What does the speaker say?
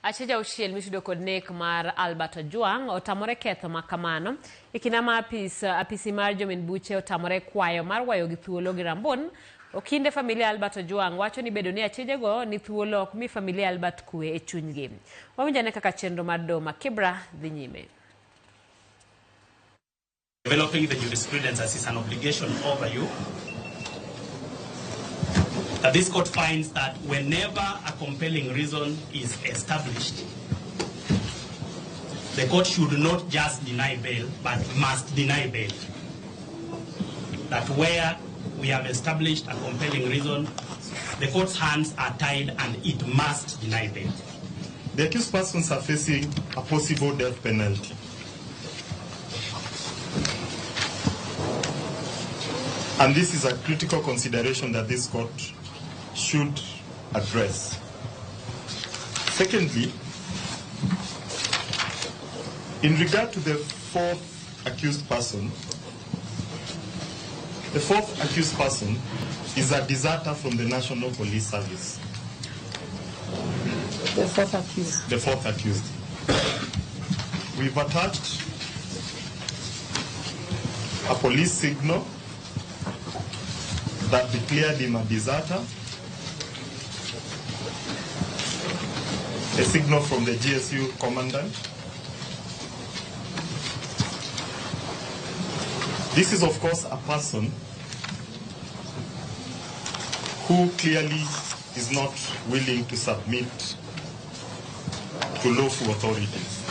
Achije uchiel mitudo kod nek mar Albert Ojwang otamore ketho makamano ikinama apisi mar jomin buche otamore kwayo mar wayo gi thuolo gi rambon. Okinde familia Albert Ojwang wacho ni bedo ni achije go ni thuolo ok mi familia Albert kwe e chunygi. Wawinjane kaka chenro mar Doma Kibra dhi nyime. Developing the jurisprudence as is an obligation over you. That this court finds that whenever a compelling reason is established, the court should not just deny bail, but must deny bail. That where we have established a compelling reason, the court's hands are tied and it must deny bail. The accused persons are facing a possible death penalty. And this is a critical consideration that this court should address. Secondly, in regard to the fourth accused person, the fourth accused person is a deserter from the National Police Service. The fourth accused. The fourth accused. We've attached a police signal that declared him a deserter, a signal from the GSU commandant. This is, of course, a person who clearly is not willing to submit to lawful authorities.